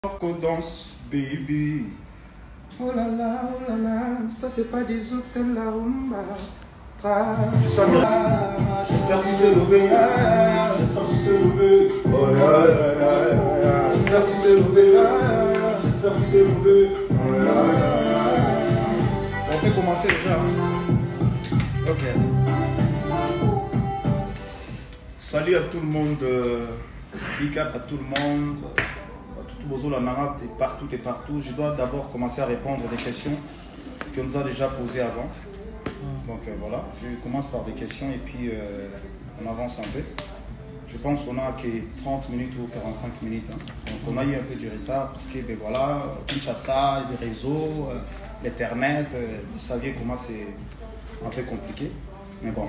Qu'on danse, baby. Oh là là, ça c'est pas des zouk, c'est la rumba. Je suis j'espère qu'il s'est levé. J'espère qu'il s'est levé. Oh j'espère qu'il s'est levé. J'espère qu'il s'est levé. On peut commencer déjà. Ok. Salut à tout le monde. Big up à tout le monde. Et partout. Je dois d'abord commencer à répondre des questions qu'on nous a déjà posées avant. Donc voilà, je commence par des questions et puis on avance un peu. Je pense qu'on a que 30 minutes ou 45 minutes. Hein. Donc on a eu un peu du retard parce que ben voilà, Kinshasa, les réseaux, l'internet, vous saviez comment c'est un peu compliqué. Mais bon,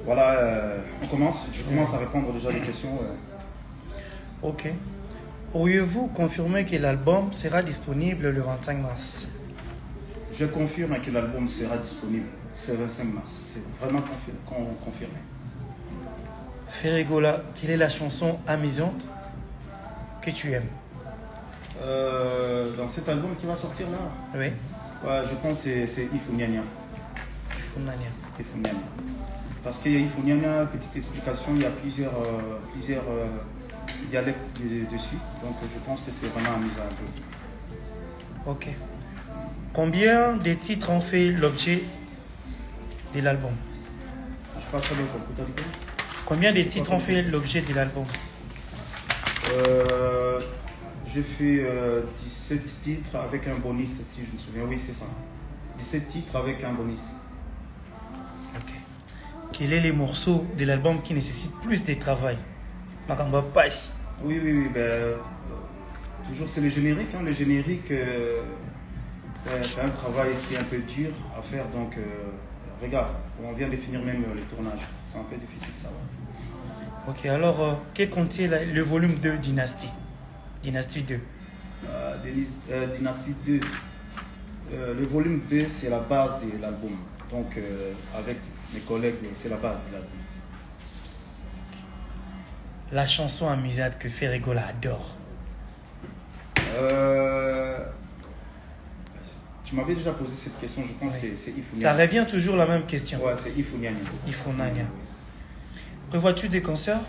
voilà, on commence. Je commence à répondre déjà des questions. Ok. Pourriez-vous confirmer que l'album sera disponible le 25 mars? Je confirme que l'album sera disponible ce 25 mars. C'est vraiment confirmé. Ferregola, quelle est la chanson amusante que tu aimes? Dans cet album qui va sortir là? Oui. Ouais, je pense que c'est Ifunyanya. Ifunyanya. Parce qu'il y a Ifunyanya, petite explication, il y a plusieurs dialectes dessus. Donc je pense que c'est vraiment amusant un peu. Ok. Combien de titres ont fait l'objet de l'album? Je ne sais pas très bien ton coup. Combien de titres ont fait l'objet de l'album? J'ai fait 17 titres avec un bonus, si je me souviens. Oui, c'est ça. 17 titres avec un bonus. Ok. Quel est les morceaux de l'album qui nécessitent plus de travail? Makamba passe. Oui. Ben, toujours, c'est le générique. Hein. Le générique, c'est un travail qui est un peu dur à faire. Donc, regarde, on vient de finir même le tournage. C'est un peu difficile, ça va. Ok, alors, que contient le volume 2 Dynasty? Dynasty 2. Dynasty 2. Le volume 2, c'est la base de l'album. Donc, avec mes collègues, c'est la base de l'album. La chanson amusante que Ferregola adore. Tu m'avais déjà posé cette question, je pense que c'est Ifunyanya. Ça revient toujours la même question. Ouais, c'est Ifunyanya. Ifunyanya. Prévois-tu des concerts?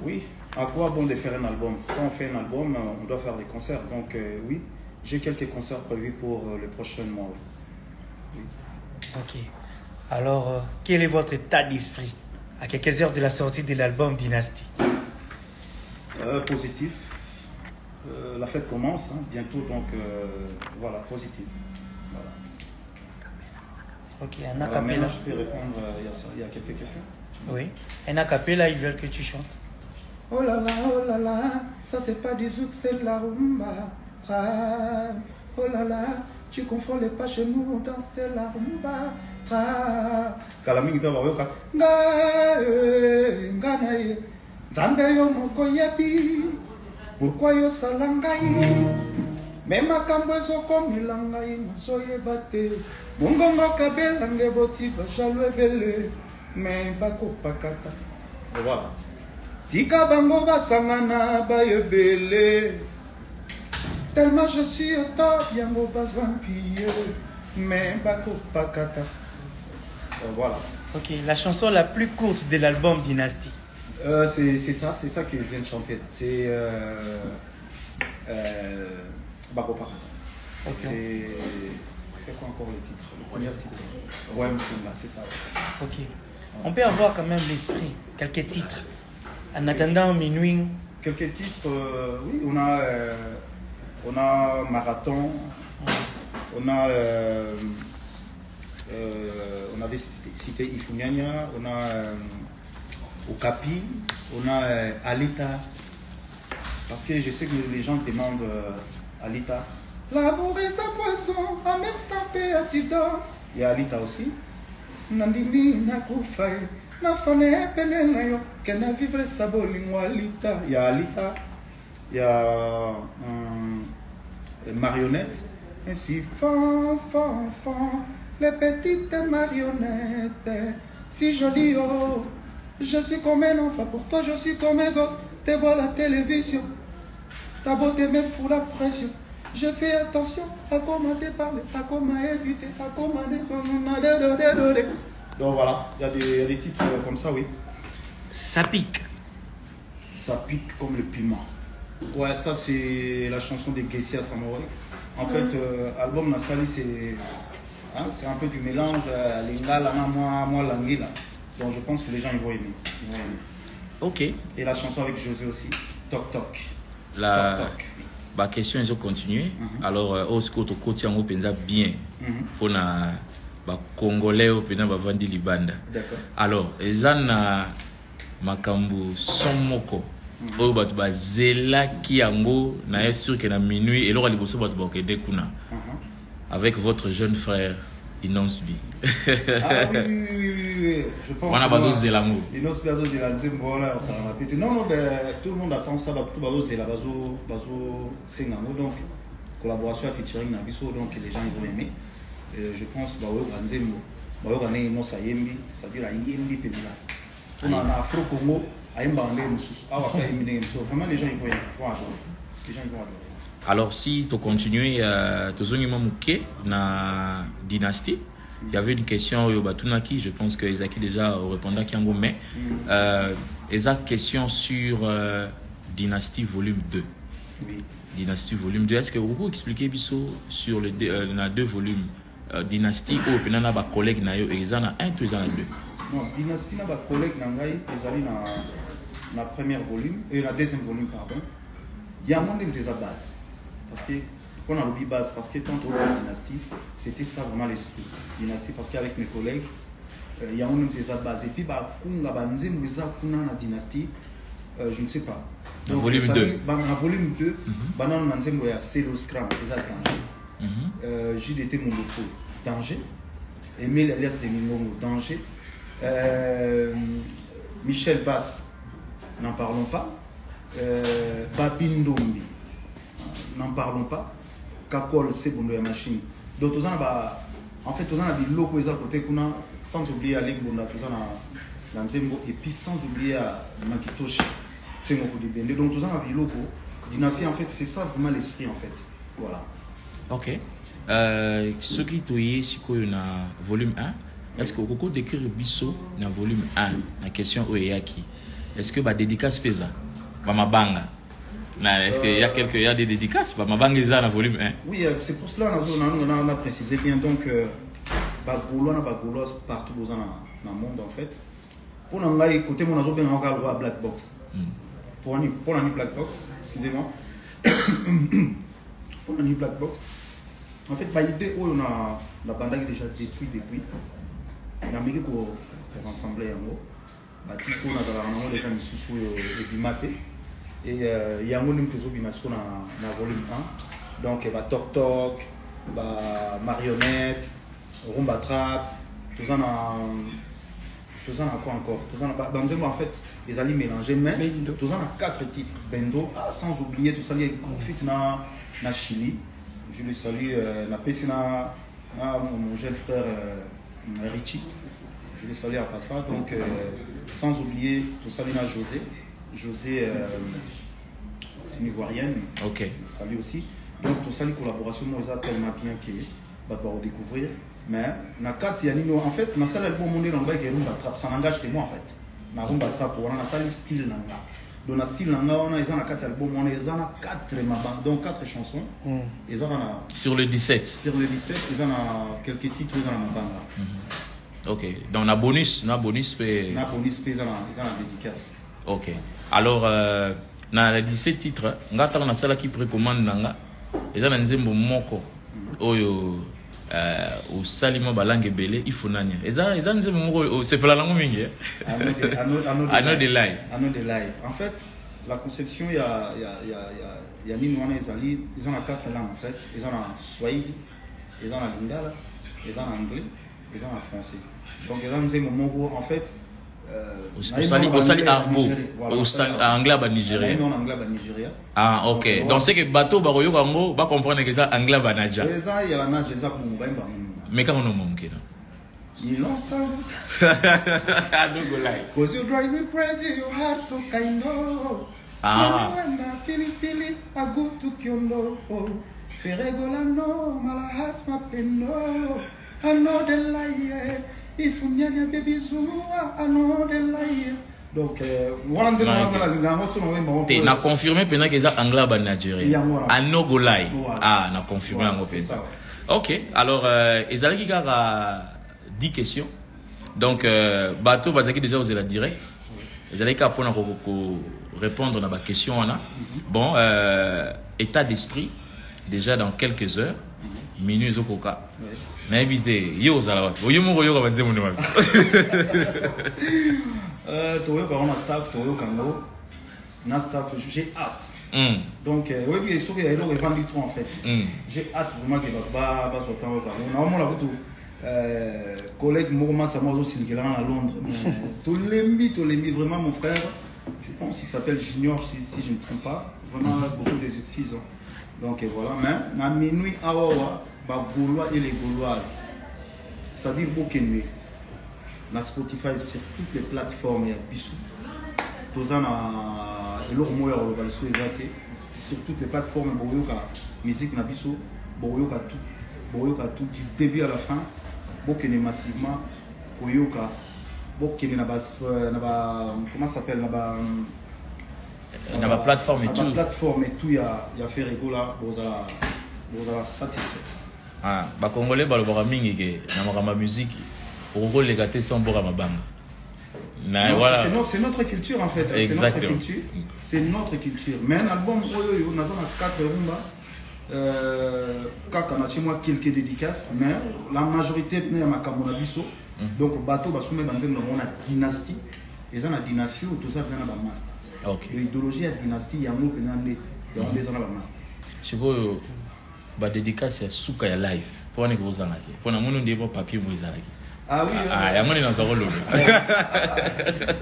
Oui. À quoi bon de faire un album? Quand on fait un album, on doit faire des concerts. Donc oui, j'ai quelques concerts prévus pour le prochain mois. Oui. Ok. Alors, quel est votre état d'esprit à quelques heures de la sortie de l'album Dynasty? Positif. La fête commence bientôt, donc voilà, positif. Voilà. Ok, un acapella. Je peux répondre, il y a quelques questions. Oui, un acapella, ils veulent que tu chantes. Oh là là, ça c'est pas du zouk, c'est la rumba. Oh là là, tu confonds les pas chez nous, on danse la rumba. Kalamingi to bayoka nganaye Nzambe yo moko yebi pourquoi yo salangai même makambo ezokomela ngai nazoyeba te bongongo kabela nge boti bajalo ebele me bakopakata. Voilà, tika bango basangana bayebele tellement je suis au top yango bazwa mfiye me bakopakata. Voilà. Ok, la chanson la plus courte de l'album Dynasty. C'est ça que je viens de chanter. C'est Bakopa. Okay. C'est quoi encore le titre? Le premier titre. Ouais, c'est ça. Ok. On peut avoir quand même l'esprit, quelques titres. En attendant minuit. Quelques titres, oui, on a Marathon, on avait cité Ifunyanya, on a Okapi, on a Alita. Parce que je sais que les gens demandent Alita. L'amour est sa poison, en même temps péatidor. Il y a Alita aussi. Nandimi nakufai, nafane penenayo, kena vivre sabolingo Alita. Il y a Alita, il y a Marionnette. Ainsi, fan, les petites marionnettes. Si je dis oh, je suis comme un enfant, pour toi je suis comme un gosse. Te vois la télévision, Ta beauté me fout la pression. Je fais attention à comment te parler, à comment éviter, à comment... Donc voilà, il y a des titres comme ça, oui. Ça pique. Ça pique comme le piment. Ouais, ça c'est la chanson de Kessia Samouraï. En fait, l'album Nasali, c'est un peu du mélange Lingala, moi, Langila. Donc je pense que les gens ils vont aimer. Ok. Et la chanson avec José aussi, Toc Toc. La Toc Toc. Bah, question est continuer. Alors, au secours, au côté en pensa bien pour na Congolais au pena bavandi libanda. D'accord. Alors, ezana makambu somoko. Oyo batu bazela ki yango na est sûr que na minuit et lora liboso batu bakende kuna. Avec votre jeune frère Inosbi. Ah oui. Je pense. On a bazo zelango. Inosbi bazo zelango là, ça va péter. Non, tout le monde attend ça, tout bazo zela bazo sengango donc collaboration featuring na biso donc les gens ils ont aimé. Je pense bazo ganzembo. Bazo gané no sa yembi, ça veut dire la yembi penza. On a Afro Congo. Vraiment, les gens ils vont adorer. Alors, si tu continues, tu na dynastie. Il y avait une question au Batunaki, je pense que Isaki déjà répondait à Kiango, mais exact question sur Dynastie volume 2. Oui. Dynastie volume 2. Est-ce que vous pouvez expliquer Bisso sur les deux volumes Dynastie ou Penana ba collègue na yo exana 1 tout exana 2. Non, Dynastie na ba collègue nangai ezali na premier volume et la deuxième volume pardon. Il y a un monde de base parce que on a l'oublié base parce que tant au Dynastie, c'était ça vraiment l'esprit. Dynastie parce qu'avec mes collègues il y a un monde de base et puis ba kunga banzembo za kuna na Dynastie je ne sais pas. Donc, volume 2. Dans volume 2, banan nanzembo ya Celo Scram eza danger. JDT Mondopo danger. Emile alias de Mingongo danger. Michel Bass, n'en parlons pas. Babindombi, n'en parlons pas. Kakol, c'est bon de la machine. Donc, en fait, on a des locaux à côté, sans oublier à Lingbonda, et puis sans oublier à Makitoshi. C'est mon coup de bende. Donc, on a des locaux. Dynastie, en fait, c'est ça vraiment l'esprit, en fait. Voilà. Ok. Ce qui est ici, on a volume 1. Est-ce que vous pouvez décrire Bisso dans le volume 1, la question Oyaki? Est-ce que la dédicace fait ça? Bamabanga. Est-ce qu'il y a des dédicaces? Bamabanga est dans le volume 1. Oui, c'est pour cela qu'on a précisé bien. Donc, Bagoulois partout dans le monde en fait. Pour nous, écoutez, on a bien encore Black Box. Pour la Black Box, excusez-moi. Pour la Black Box. En fait, l'idée où on a la bande déjà depuis. On a mis pour rassembler en gros. Il faut que les gens sous et il y a un volume que nous avons volume 1. Donc, il y a Toc Toc, Marionnette, Rumba Trap, tout ça a quoi encore? Tout ça a en fait, ils allaient mélanger, mais tout ça a 4 titres. Bendo, sans oublier tout ça, il y a Confit na Chili. Je lui salue, mon jeune frère Richie. Je lui salue à passage. Donc, sans oublier tout ça, il y a José, c'est une Ivoirienne. Ok. Salut aussi. Donc, tout ça, les collaborations, nous avons tellement bien qu'il va découvrir. Mais, en fait, dans salle album, on est dans le bac et Rumba Trap. Ça n'engage que moi, en fait. Dans Rumba Trap, on a la salle style. Dans le style, on a 4 albums, on a 4 donc 4 chansons. Sur le 17. Sur le 17, ils ont quelques titres dans la bande. Ok. Donc, on a bonus. On a bonus, ils ont la dédicace. Ok. Alors, dans les 17 titres, on a celle qui précommande. Ils ont un nzembo moko. Oyo. Au salimo balangue belé il faut nanya eza nzembo c'est pas la langue mingi I know the lie. En fait la conception il y a Ninoana ils ont 4 langues en fait. Ils ont en swahili, ils ont en lingala, ils ont en anglais, ils ont en français. Donc ils ont nzembo moko en fait au sali arbo au anglais ba Nigeria. Ah ok. Donc c'est que bateau ba koyo kango ba comprendre que ça anglais ba naja. Ça il y a naja ça pour ba mba. Mais quand on a mon kina. You know something. I don't go lie. Cause you drive me crazy, your heart so kind of. Ah. Fili fili agutu kiondo. Feregolano malahat mapeno. Ano de laie. Ifunyanya baby zua ano de laie. Donc voilà nous allons tu as confirmé pendant que ça anglais ba Nigeria. Ano golai. Ah, na confirmé en fait. OK, alors ezali ki kaka 10 questions. Donc bateau bazaki déjà vous la direct. Ezali ka pona ko répondre à ma question on a. Bon état d'esprit déjà dans quelques heures. Minuit zokoka. Mais évitez yo za la. Oyo mo yo ka banze mo ndima. Toyo ka on staff toyo kango. Na staff j'ai hâte. Donc oui bien sûr il y a le vendu trop en fait. J'ai hâte vraiment que va sortir on a la tout collègue Mourma Samozo Silgelan à Londres. Tolembi vraiment mon frère. Je pense qu'il s'appelle Junior si je ne me trompe pas. Vraiment beaucoup d'exercices. Donc voilà mais na minuit awa ba Gaulois et les Gauloises. Ça dit Bokene. Na Spotify sur toutes les plateformes il y a bisou. Tozana sur toutes les plateformes boyoka musique na biso boyoka tout du début à la fin bokene massivement boyoka bokene na bas comment ça s'appelle na ba plateforme et tout plateforme et tout il y a fait rigola bozala satisfait ah ba congolais ba lo mingi ke na makama musique pour les gâter sans bora mabanga. Non, voilà. C'est notre culture en fait. C'est notre culture. Mais un album, on a 4 rumba. Kaka na chimwa quelques dédicaces, mais la majorité est à Makamona Bisso. Donc bateau ba soumet banzem na mona dynastie. Et ça na dynastie tout ça vient na master. OK. L'idéologie à dynastie ya mo penande ya on bezana ba master. Chiko ba dédicace ya suka ya live. Pour ne vous en aller. Pour na mono ndebo papier mo izalaki. Ah oui. Ah, il y a mon dans un rôle.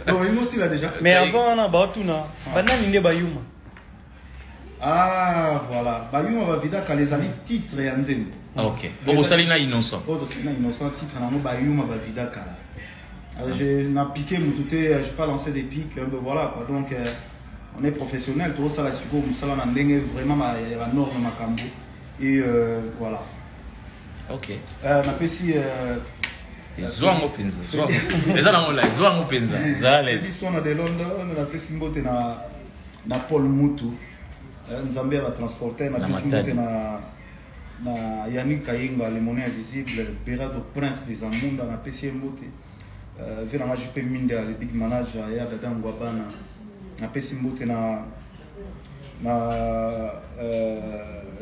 Non, il aussi là déjà. Mais avant on a batuna. Banane inde bayuma. Ah voilà. Bayuma va vida ka les ali titres ya nzembo. OK. Au salina innocent. Au salina innocent titre na mo bayuma va vida ka. Je n'a piqué mon tout je pas lancé des pics voilà quoi. Donc on est professionnel tout ça la suko musala na ndenge vraiment la norme makambo et voilà. OK. Na pesi Zwango penza. Eza na mola, zwango penza. Zale. Ils de London, na pesi mbote na Paul Mutu. Nzambe va transporter na pesi mbote na Yannick Kayinga, le monnaie invisible, le Berado Prince des Amunda na pesi mbote. Vena ma jupe minde le big manager ya dada ngwabana. Na pesi mbote na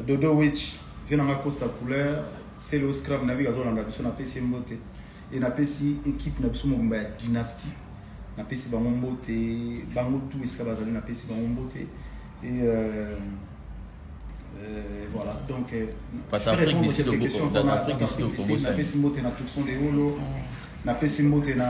Dodo Witch, vena ma Costa couleur, c'est le scrum navigateur na biso na pesi mbote. Et na pesi équipe na biso mobimba ya dynastie na pesi bango mbote bango tout esika bazali na pesi bango mbote et voilà donc parce que Afrique d'ici de beaucoup d'Afrique d'ici de Congo na pesi mbote na Tucson de Holo na pesi mbote na